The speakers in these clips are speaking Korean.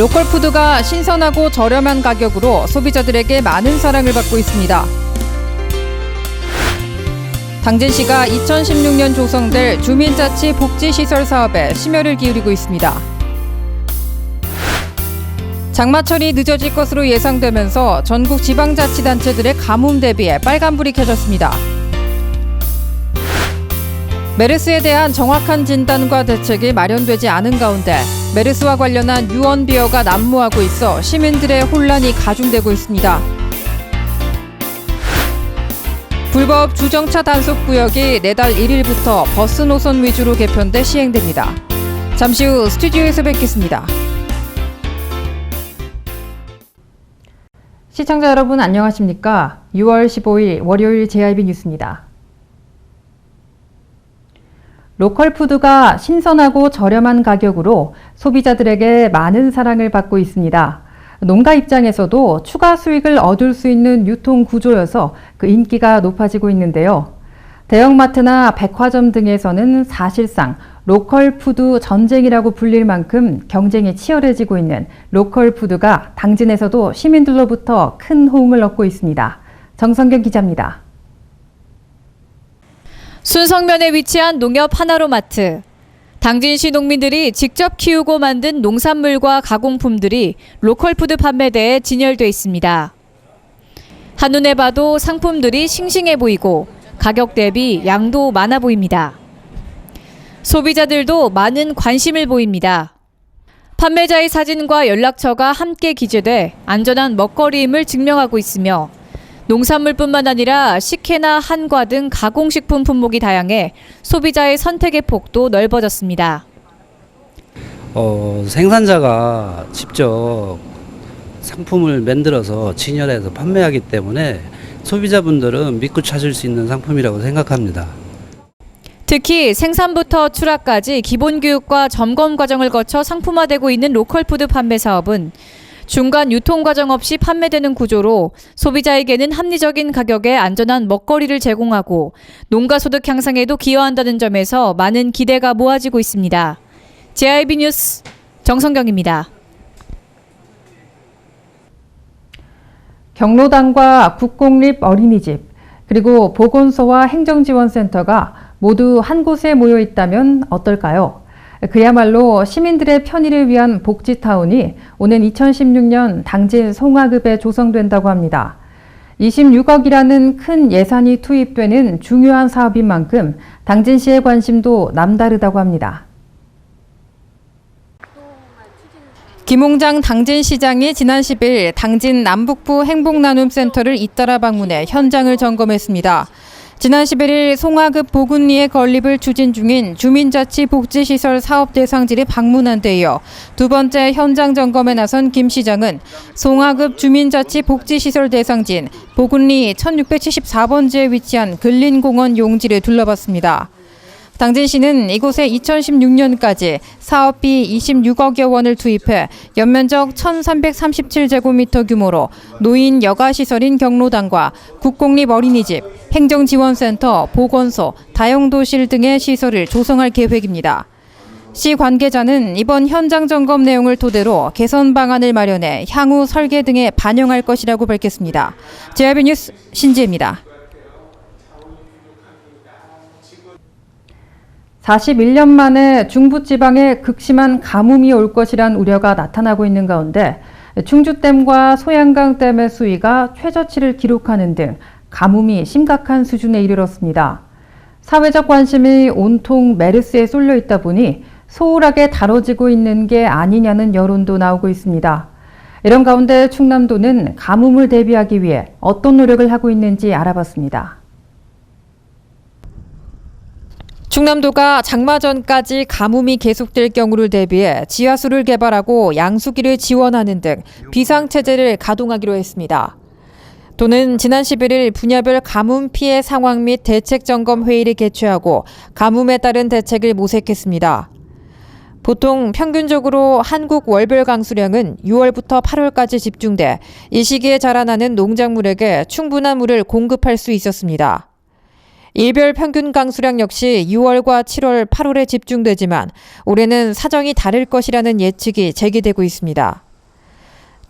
로컬 푸드가 신선하고 저렴한 가격으로 소비자들에게 많은 사랑을 받고 있습니다. 당진시가 2016년 조성될 주민자치 복지시설 사업에 심혈을 기울이고 있습니다. 장마철이 늦어질 것으로 예상되면서 전국 지방자치단체들의 가뭄 대비에 빨간불이 켜졌습니다. 메르스에 대한 정확한 진단과 대책이 마련되지 않은 가운데 메르스와 관련한 유언 비어가 난무하고 있어 시민들의 혼란이 가중되고 있습니다. 불법 주정차 단속 구역이 내달 1일부터 버스 노선 위주로 개편돼 시행됩니다. 잠시 후 스튜디오에서 뵙겠습니다. 시청자 여러분 안녕하십니까? 6월 15일 월요일 JIB 뉴스입니다. 로컬 푸드가 신선하고 저렴한 가격으로 소비자들에게 많은 사랑을 받고 있습니다. 농가 입장에서도 추가 수익을 얻을 수 있는 유통 구조여서 그 인기가 높아지고 있는데요. 대형마트나 백화점 등에서는 사실상 로컬 푸드 전쟁이라고 불릴 만큼 경쟁이 치열해지고 있는 로컬 푸드가 당진에서도 시민들로부터 큰 호응을 얻고 있습니다. 정성경 기자입니다. 순성면에 위치한 농협 하나로마트. 당진시 농민들이 직접 키우고 만든 농산물과 가공품들이 로컬푸드 판매대에 진열돼 있습니다. 한눈에 봐도 상품들이 싱싱해 보이고 가격 대비 양도 많아 보입니다. 소비자들도 많은 관심을 보입니다. 판매자의 사진과 연락처가 함께 기재돼 안전한 먹거리임을 증명하고 있으며 농산물뿐만 아니라 식혜나 한과 등 가공식품 품목이 다양해 소비자의 선택의 폭도 넓어졌습니다. 생산자가 직접 상품을 만들어서 진열해서 판매하기 때문에 소비자분들은 믿고 찾을 수 있는 상품이라고 생각합니다. 특히 생산부터 출하까지 기본 교육과 점검 과정을 거쳐 상품화되고 있는 로컬푸드 판매 사업은 중간 유통 과정 없이 판매되는 구조로 소비자에게는 합리적인 가격에 안전한 먹거리를 제공하고 농가 소득 향상에도 기여한다는 점에서 많은 기대가 모아지고 있습니다. JIB 뉴스 정성경입니다. 경로당과 국공립 어린이집, 그리고 보건소와 행정지원센터가 모두 한 곳에 모여 있다면 어떨까요? 그야말로 시민들의 편의를 위한 복지타운이 오는 2016년 당진 송화급에 조성된다고 합니다. 26억이라는 큰 예산이 투입되는 중요한 사업인 만큼 당진시의 관심도 남다르다고 합니다. 김홍장 당진시장이 지난 10일 당진 남북부 행복나눔센터를 잇따라 방문해 현장을 점검했습니다. 지난 11일 송화급 보군리의 건립을 추진 중인 주민자치 복지시설 사업 대상지를 방문한 데 이어 두 번째 현장 점검에 나선 김 시장은 송화급 주민자치 복지시설 대상지인 보군리 1674번지에 위치한 근린공원 용지를 둘러봤습니다. 당진시는 이곳에 2016년까지 사업비 26억여 원을 투입해 연면적 1337제곱미터 규모로 노인 여가시설인 경로당과 국공립 어린이집, 행정지원센터, 보건소, 다용도실 등의 시설을 조성할 계획입니다. 시 관계자는 이번 현장 점검 내용을 토대로 개선 방안을 마련해 향후 설계 등에 반영할 것이라고 밝혔습니다. JIB 뉴스 신지혜입니다. 41년 만에 중부지방에 극심한 가뭄이 올 것이란 우려가 나타나고 있는 가운데 충주댐과 소양강댐의 수위가 최저치를 기록하는 등 가뭄이 심각한 수준에 이르렀습니다. 사회적 관심이 온통 메르스에 쏠려 있다 보니 소홀하게 다뤄지고 있는 게 아니냐는 여론도 나오고 있습니다. 이런 가운데 충남도는 가뭄을 대비하기 위해 어떤 노력을 하고 있는지 알아봤습니다. 충남도가 장마 전까지 가뭄이 계속될 경우를 대비해 지하수를 개발하고 양수기를 지원하는 등 비상체제를 가동하기로 했습니다. 도는 지난 11일 분야별 가뭄 피해 상황 및 대책 점검 회의를 개최하고 가뭄에 따른 대책을 모색했습니다. 보통 평균적으로 한국 월별 강수량은 6월부터 8월까지 집중돼 이 시기에 자라나는 농작물에게 충분한 물을 공급할 수 있었습니다. 일별 평균 강수량 역시 6월과 7월, 8월에 집중되지만 올해는 사정이 다를 것이라는 예측이 제기되고 있습니다.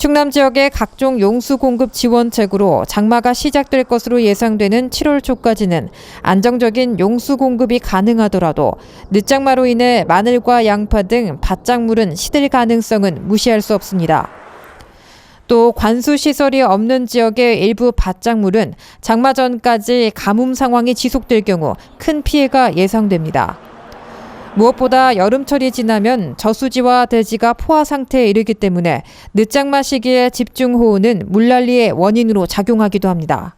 충남 지역의 각종 용수 공급 지원책으로 장마가 시작될 것으로 예상되는 7월 초까지는 안정적인 용수 공급이 가능하더라도 늦장마로 인해 마늘과 양파 등 밭작물은 시들 가능성은 무시할 수 없습니다. 또 관수 시설이 없는 지역의 일부 밭작물은 장마 전까지 가뭄 상황이 지속될 경우 큰 피해가 예상됩니다. 무엇보다 여름철이 지나면 저수지와 대지가 포화 상태에 이르기 때문에 늦장마 시기의 집중호우는 물난리의 원인으로 작용하기도 합니다.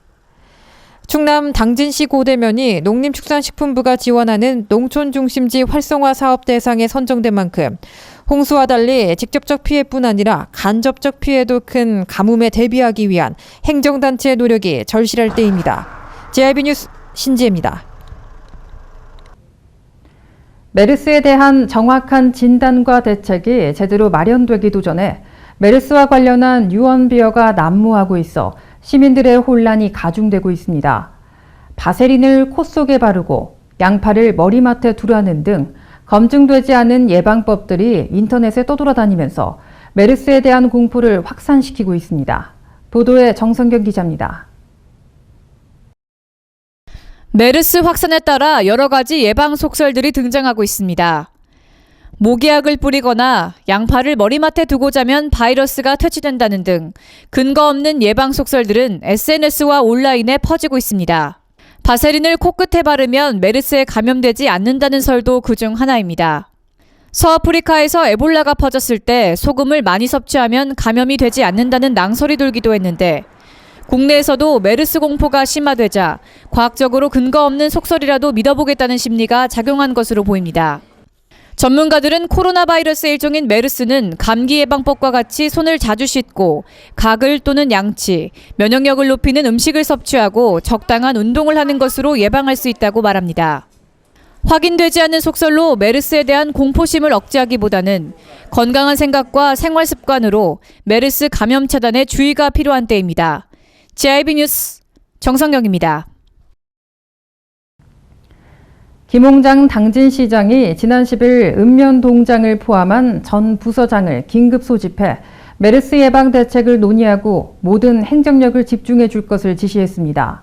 충남 당진시 고대면이 농림축산식품부가 지원하는 농촌중심지 활성화 사업 대상에 선정된 만큼 홍수와 달리 직접적 피해뿐 아니라 간접적 피해도 큰 가뭄에 대비하기 위한 행정단체의 노력이 절실할 때입니다. JIB 뉴스 신지혜입니다. 메르스에 대한 정확한 진단과 대책이 제대로 마련되기도 전에 메르스와 관련한 유언비어가 난무하고 있어 시민들의 혼란이 가중되고 있습니다. 바세린을 코 속에 바르고 양파를 머리맡에 두라는 등 검증되지 않은 예방법들이 인터넷에 떠돌아다니면서 메르스에 대한 공포를 확산시키고 있습니다. 보도에 정성경 기자입니다. 메르스 확산에 따라 여러 가지 예방 속설들이 등장하고 있습니다. 모기약을 뿌리거나 양파를 머리맡에 두고 자면 바이러스가 퇴치된다는 등 근거 없는 예방 속설들은 SNS와 온라인에 퍼지고 있습니다. 바세린을 코끝에 바르면 메르스에 감염되지 않는다는 설도 그중 하나입니다. 서아프리카에서 에볼라가 퍼졌을 때 소금을 많이 섭취하면 감염이 되지 않는다는 낭설이 돌기도 했는데 국내에서도 메르스 공포가 심화되자 과학적으로 근거 없는 속설이라도 믿어보겠다는 심리가 작용한 것으로 보입니다. 전문가들은 코로나 바이러스의 일종인 메르스는 감기 예방법과 같이 손을 자주 씻고 가글 또는 양치, 면역력을 높이는 음식을 섭취하고 적당한 운동을 하는 것으로 예방할 수 있다고 말합니다. 확인되지 않는 속설로 메르스에 대한 공포심을 억제하기보다는 건강한 생각과 생활 습관으로 메르스 감염 차단에 주의가 필요한 때입니다. JIB 뉴스 정성경입니다. 김홍장 당진시장이 지난 10일 읍면동장을 포함한 전 부서장을 긴급 소집해 메르스 예방 대책을 논의하고 모든 행정력을 집중해 줄 것을 지시했습니다.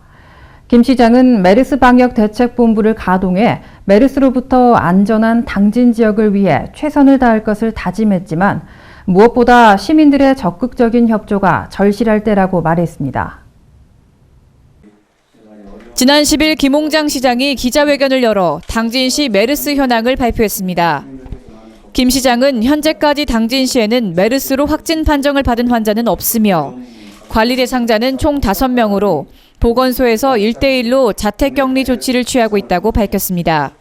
김 시장은 메르스 방역 대책본부를 가동해 메르스로부터 안전한 당진 지역을 위해 최선을 다할 것을 다짐했지만 무엇보다 시민들의 적극적인 협조가 절실할 때라고 말했습니다. 지난 10일 김홍장 시장이 기자회견을 열어 당진시 메르스 현황을 발표했습니다. 김 시장은 현재까지 당진시에는 메르스로 확진 판정을 받은 환자는 없으며 관리 대상자는 총 5명으로 보건소에서 1대1로 자택격리 조치를 취하고 있다고 밝혔습니다.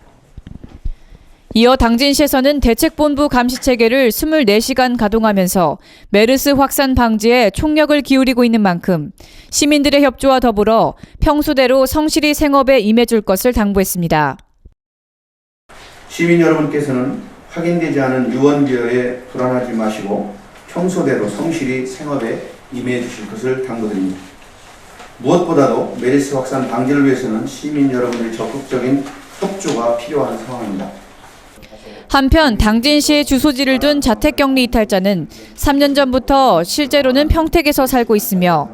이어 당진시에서는 대책본부 감시체계를 24시간 가동하면서 메르스 확산 방지에 총력을 기울이고 있는 만큼 시민들의 협조와 더불어 평소대로 성실히 생업에 임해줄 것을 당부했습니다. 시민 여러분께서는 확인되지 않은 유언비어에 불안하지 마시고 평소대로 성실히 생업에 임해 주실 것을 당부드립니다. 무엇보다도 메르스 확산 방지를 위해서는 시민 여러분의 적극적인 협조가 필요한 상황입니다. 한편 당진시에 주소지를 둔 자택격리 이탈자는 3년 전부터 실제로는 평택에서 살고 있으며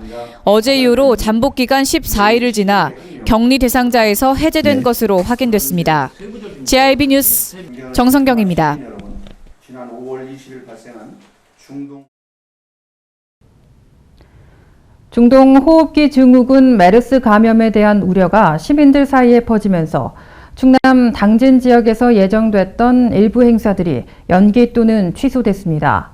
어제 이후로 잠복기간 14일을 지나 격리 대상자에서 해제된 것으로 확인됐습니다. JIB 뉴스 정성경입니다. 지난 5월 20일 발생한 중동 호흡기 증후군 메르스 감염에 대한 우려가 시민들 사이에 퍼지면서 충남 당진 지역에서 예정됐던 일부 행사들이 연기 또는 취소됐습니다.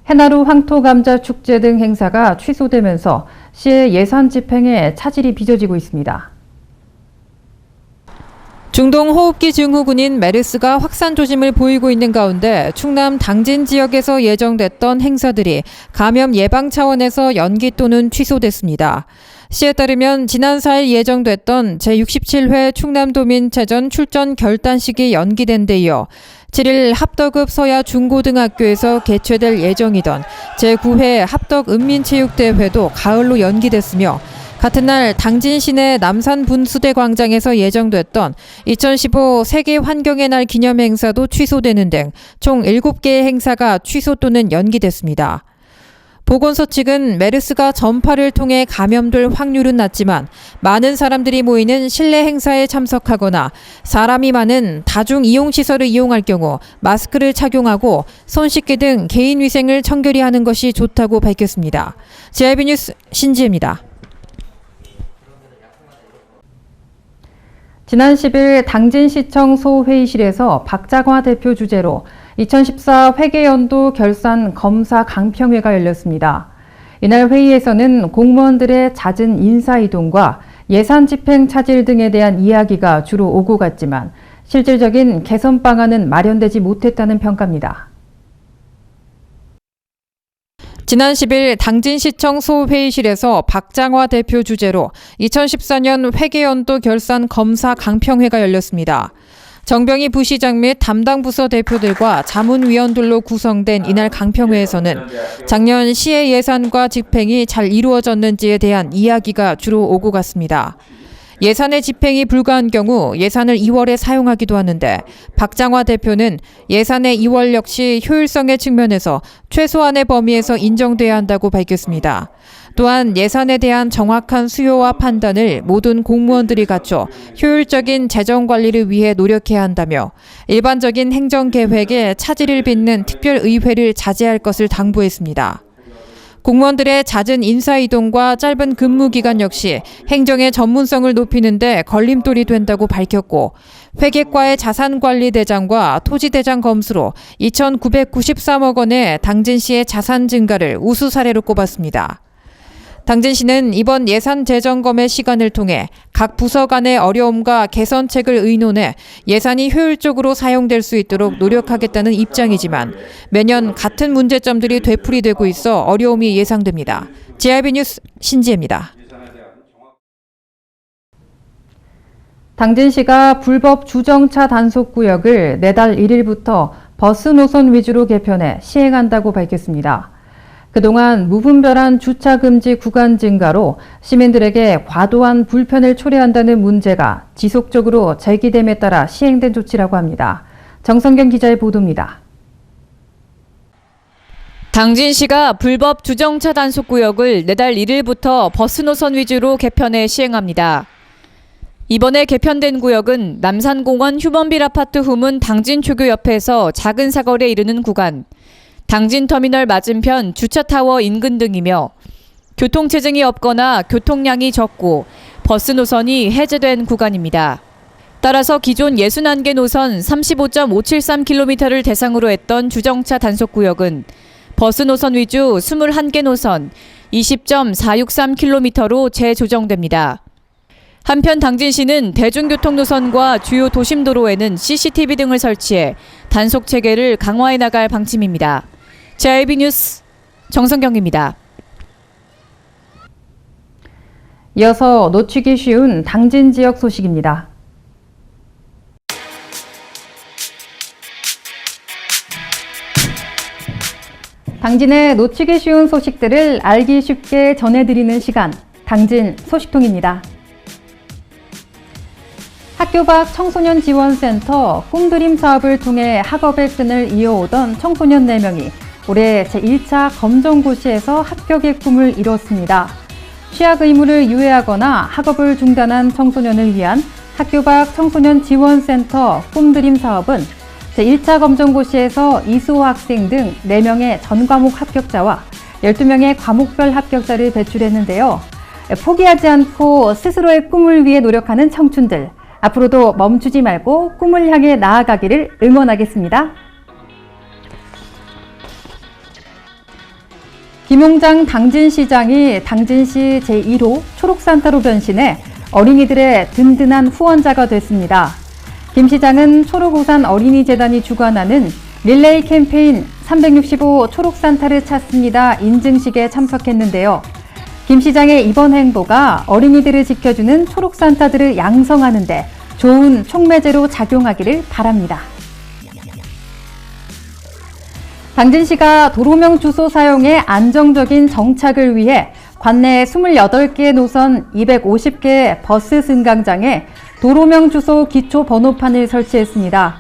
해나루 황토감자 축제 등 행사가 취소되면서 시의 예산 집행에 차질이 빚어지고 있습니다. 중동 호흡기 증후군인 메르스가 확산 조짐을 보이고 있는 가운데 충남 당진 지역에서 예정됐던 행사들이 감염 예방 차원에서 연기 또는 취소됐습니다. 시에 따르면 지난 4일 예정됐던 제67회 충남도민체전 출전 결단식이 연기된 데 이어 7일 합덕읍 서야 중고등학교에서 개최될 예정이던 제9회 합덕 읍민체육대회도 가을로 연기됐으며 같은 날 당진 시내 남산 분수대 광장에서 예정됐던 2015 세계 환경의 날 기념 행사도 취소되는 등 총 7개의 행사가 취소 또는 연기됐습니다. 보건소 측은 메르스가 전파를 통해 감염될 확률은 낮지만 많은 사람들이 모이는 실내 행사에 참석하거나 사람이 많은 다중 이용시설을 이용할 경우 마스크를 착용하고 손 씻기 등 개인 위생을 청결히 하는 것이 좋다고 밝혔습니다. JIB 뉴스 신지혜입니다. 지난 10일 당진시청 소회의실에서 박장화 대표 주재로 2014 회계연도 결산 검사 강평회가 열렸습니다. 이날 회의에서는 공무원들의 잦은 인사이동과 예산 집행 차질 등에 대한 이야기가 주로 오고 갔지만 실질적인 개선 방안은 마련되지 못했다는 평가입니다. 지난 10일 당진시청 소회의실에서 박장화 대표 주재로 2014년 회계연도 결산 검사 강평회가 열렸습니다. 정병희 부시장 및 담당 부서 대표들과 자문위원들로 구성된 이날 강평회에서는 작년 시의 예산과 집행이 잘 이루어졌는지에 대한 이야기가 주로 오고 갔습니다. 예산의 집행이 불가한 경우 예산을 2월에 사용하기도 하는데 박장화 대표는 예산의 2월 역시 효율성의 측면에서 최소한의 범위에서 인정돼야 한다고 밝혔습니다. 또한 예산에 대한 정확한 수요와 판단을 모든 공무원들이 갖춰 효율적인 재정 관리를 위해 노력해야 한다며 일반적인 행정계획에 차질을 빚는 특별의회를 자제할 것을 당부했습니다. 공무원들의 잦은 인사이동과 짧은 근무기간 역시 행정의 전문성을 높이는 데 걸림돌이 된다고 밝혔고 회계과의 자산관리대장과 토지대장 검수로 2,993억 원의 당진시의 자산 증가를 우수 사례로 꼽았습니다. 당진시는 이번 예산 재점검의 시간을 통해 각 부서 간의 어려움과 개선책을 의논해 예산이 효율적으로 사용될 수 있도록 노력하겠다는 입장이지만 매년 같은 문제점들이 되풀이되고 있어 어려움이 예상됩니다. JIB 뉴스 신지혜입니다. 당진시가 불법 주정차 단속구역을 내달 1일부터 버스 노선 위주로 개편해 시행한다고 밝혔습니다. 그동안 무분별한 주차금지 구간 증가로 시민들에게 과도한 불편을 초래한다는 문제가 지속적으로 제기됨에 따라 시행된 조치라고 합니다. 정성경 기자의 보도입니다. 당진시가 불법 주정차 단속구역을 내달 1일부터 버스 노선 위주로 개편해 시행합니다. 이번에 개편된 구역은 남산공원 휴먼빌 아파트 후문 당진초교 옆에서 작은 사거리에 이르는 구간, 당진터미널 맞은편 주차타워 인근 등이며 교통체증이 없거나 교통량이 적고 버스 노선이 해제된 구간입니다. 따라서 기존 61개 노선 35.573km를 대상으로 했던 주정차 단속구역은 버스 노선 위주 21개 노선 20.463km로 재조정됩니다. 한편 당진시는 대중교통 노선과 주요 도심도로에는 CCTV 등을 설치해 단속 체계를 강화해 나갈 방침입니다. JIB 뉴스 정성경입니다. 이어서 놓치기 쉬운 당진 지역 소식입니다. 당진의 놓치기 쉬운 소식들을 알기 쉽게 전해드리는 시간, 당진 소식통입니다. 학교 밖 청소년 지원센터 꿈드림 사업을 통해 학업의 끈을 이어오던 청소년 4명이 올해 제1차 검정고시에서 합격의 꿈을 이뤘습니다. 취학 의무를 유예하거나 학업을 중단한 청소년을 위한 학교 밖 청소년 지원센터 꿈드림 사업은 제1차 검정고시에서 이수호 학생 등 4명의 전과목 합격자와 12명의 과목별 합격자를 배출했는데요. 포기하지 않고 스스로의 꿈을 위해 노력하는 청춘들, 앞으로도 멈추지 말고 꿈을 향해 나아가기를 응원하겠습니다. 김용장 당진시장이 당진시 제1호 초록산타로 변신해 어린이들의 든든한 후원자가 됐습니다. 김 시장은 초록우산 어린이재단이 주관하는 릴레이 캠페인 365 초록산타를 찾습니다 인증식에 참석했는데요. 김 시장의 이번 행보가 어린이들을 지켜주는 초록산타들을 양성하는 데 좋은 촉매제로 작용하기를 바랍니다. 당진시가 도로명 주소 사용의 안정적인 정착을 위해 관내 28개 노선 250개 버스 승강장에 도로명 주소 기초 번호판을 설치했습니다.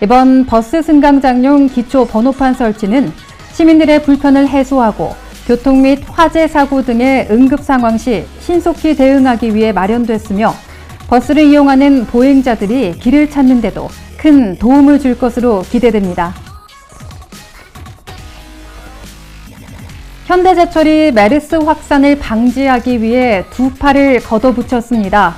이번 버스 승강장용 기초 번호판 설치는 시민들의 불편을 해소하고 교통 및 화재 사고 등의 응급 상황 시 신속히 대응하기 위해 마련됐으며 버스를 이용하는 보행자들이 길을 찾는 데도 큰 도움을 줄 것으로 기대됩니다. 현대제철이 메르스 확산을 방지하기 위해 두 팔을 걷어붙였습니다.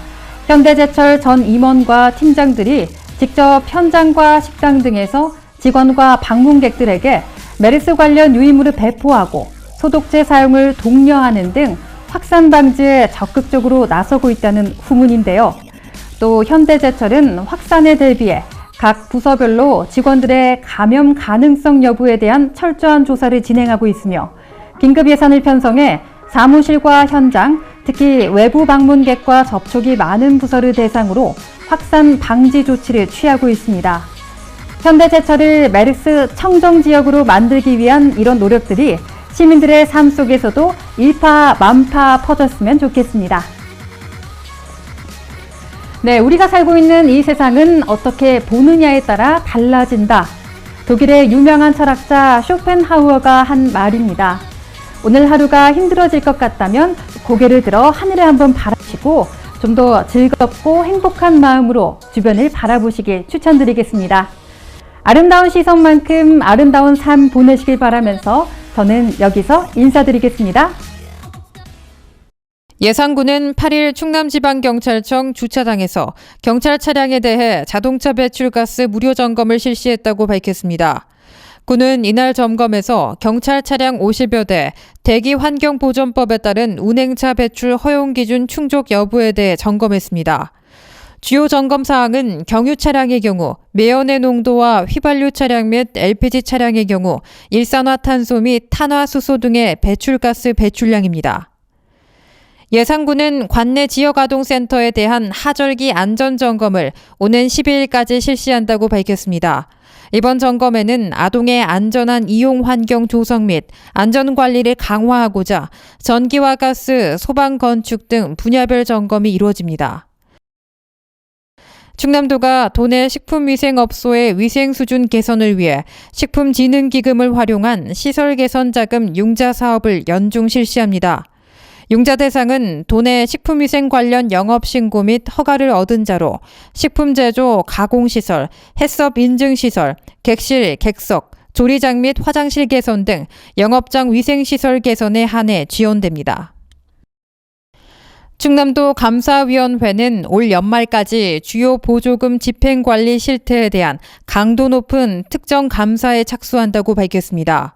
현대제철 전 임원과 팀장들이 직접 현장과 식당 등에서 직원과 방문객들에게 메르스 관련 유의물을 배포하고 소독제 사용을 독려하는 등 확산 방지에 적극적으로 나서고 있다는 후문인데요. 또 현대제철은 확산에 대비해 각 부서별로 직원들의 감염 가능성 여부에 대한 철저한 조사를 진행하고 있으며 긴급 예산을 편성해 사무실과 현장, 특히 외부 방문객과 접촉이 많은 부서를 대상으로 확산 방지 조치를 취하고 있습니다. 현대제철을 메르스 청정 지역으로 만들기 위한 이런 노력들이 시민들의 삶 속에서도 일파만파 퍼졌으면 좋겠습니다. 네, 우리가 살고 있는 이 세상은 어떻게 보느냐에 따라 달라진다. 독일의 유명한 철학자 쇼펜하우어가 한 말입니다. 오늘 하루가 힘들어질 것 같다면 고개를 들어 하늘을 한번 바라보시고 좀 더 즐겁고 행복한 마음으로 주변을 바라보시길 추천드리겠습니다. 아름다운 시선만큼 아름다운 삶 보내시길 바라면서 저는 여기서 인사드리겠습니다. 예산군은 8일 충남지방경찰청 주차장에서 경찰 차량에 대해 자동차 배출가스 무료 점검을 실시했다고 밝혔습니다. 군은 이날 점검에서 경찰 차량 50여 대, 대기환경보전법에 따른 운행차 배출 허용 기준 충족 여부에 대해 점검했습니다. 주요 점검 사항은 경유 차량의 경우 매연의 농도와 휘발유 차량 및 LPG 차량의 경우 일산화탄소 및 탄화수소 등의 배출가스 배출량입니다. 예산군은 관내 지역아동센터에 대한 하절기 안전점검을 오는 12일까지 실시한다고 밝혔습니다. 이번 점검에는 아동의 안전한 이용 환경 조성 및 안전관리를 강화하고자 전기와 가스, 소방 건축 등 분야별 점검이 이루어집니다. 충남도가 도내 식품위생업소의 위생 수준 개선을 위해 식품진흥기금을 활용한 시설 개선 자금 융자 사업을 연중 실시합니다. 융자 대상은 도내 식품위생 관련 영업신고 및 허가를 얻은 자로 식품제조, 가공시설, 해썹 인증시설, 객실, 객석, 조리장 및 화장실 개선 등 영업장 위생시설 개선에 한해 지원됩니다. 충남도 감사위원회는 올 연말까지 주요 보조금 집행관리 실태에 대한 강도 높은 특정 감사에 착수한다고 밝혔습니다.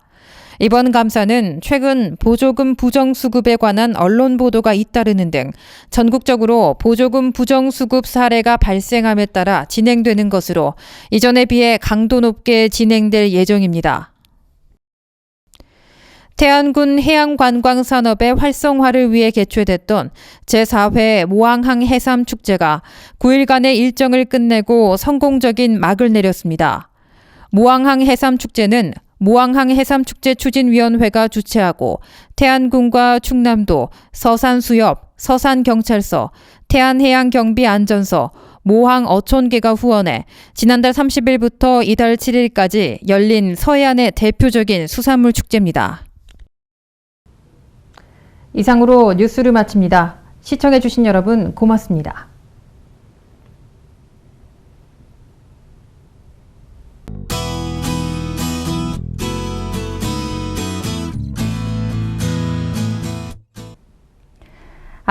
이번 감사는 최근 보조금 부정수급에 관한 언론 보도가 잇따르는 등 전국적으로 보조금 부정수급 사례가 발생함에 따라 진행되는 것으로 이전에 비해 강도 높게 진행될 예정입니다. 태안군 해양관광산업의 활성화를 위해 개최됐던 제4회 모항항 해삼축제가 9일간의 일정을 끝내고 성공적인 막을 내렸습니다. 모항항 해삼축제는 모항항 해삼축제 추진위원회가 주최하고 태안군과 충남도, 서산수협, 서산경찰서, 태안해양경비안전서, 모항 어촌계가 후원해 지난달 30일부터 이달 7일까지 열린 서해안의 대표적인 수산물 축제입니다. 이상으로 뉴스를 마칩니다. 시청해주신 여러분 고맙습니다.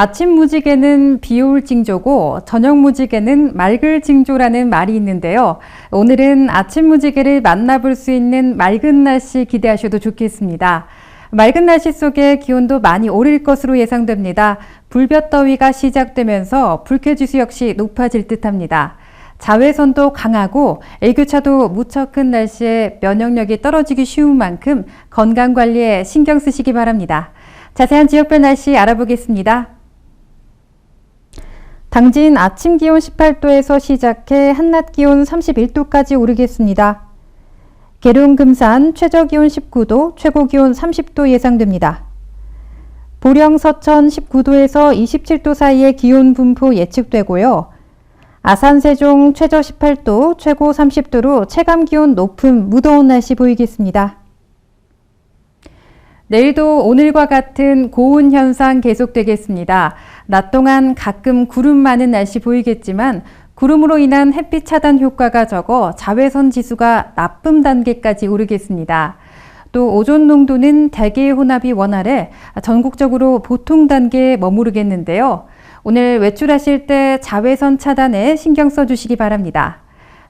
아침 무지개는 비올 징조고 저녁 무지개는 맑을 징조라는 말이 있는데요. 오늘은 아침 무지개를 만나볼 수 있는 맑은 날씨 기대하셔도 좋겠습니다. 맑은 날씨 속에 기온도 많이 오를 것으로 예상됩니다. 불볕더위가 시작되면서 불쾌지수 역시 높아질 듯합니다. 자외선도 강하고 일교차도 무척 큰 날씨에 면역력이 떨어지기 쉬운 만큼 건강관리에 신경 쓰시기 바랍니다. 자세한 지역별 날씨 알아보겠습니다. 당진 아침 기온 18도에서 시작해 한낮 기온 31도까지 오르겠습니다. 계룡 금산 최저 기온 19도, 최고 기온 30도 예상됩니다. 보령 서천 19도에서 27도 사이의 기온 분포 예측되고요. 아산 세종 최저 18도, 최고 30도로 체감 기온 높은 무더운 날씨 보이겠습니다. 내일도 오늘과 같은 고온 현상 계속되겠습니다. 낮 동안 가끔 구름 많은 날씨 보이겠지만 구름으로 인한 햇빛 차단 효과가 적어 자외선 지수가 나쁨 단계까지 오르겠습니다. 또 오존 농도는 대기 혼합이 원활해 전국적으로 보통 단계에 머무르겠는데요. 오늘 외출하실 때 자외선 차단에 신경 써주시기 바랍니다.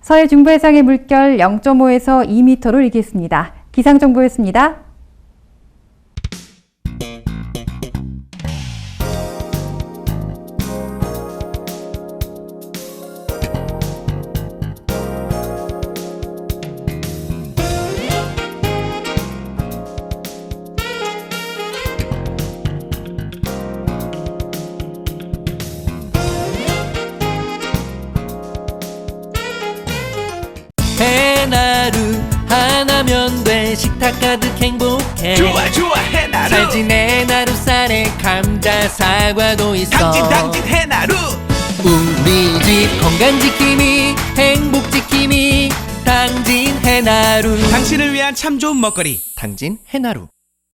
서해 중부 해상의 물결 0.5에서 2m로 일겠습니다. 기상정보였습니다. 해나루 하나면 돼. 식탁 가득 행복해. 좋아 좋아 해나루. 잘 지내 나루 쌀에 감자 사과도 있어. 당진 해나루. 우리 집 건강 지킴이 행복 지킴이 당진 해나루. 당신을 위한 참 좋은 먹거리 당진 해나루.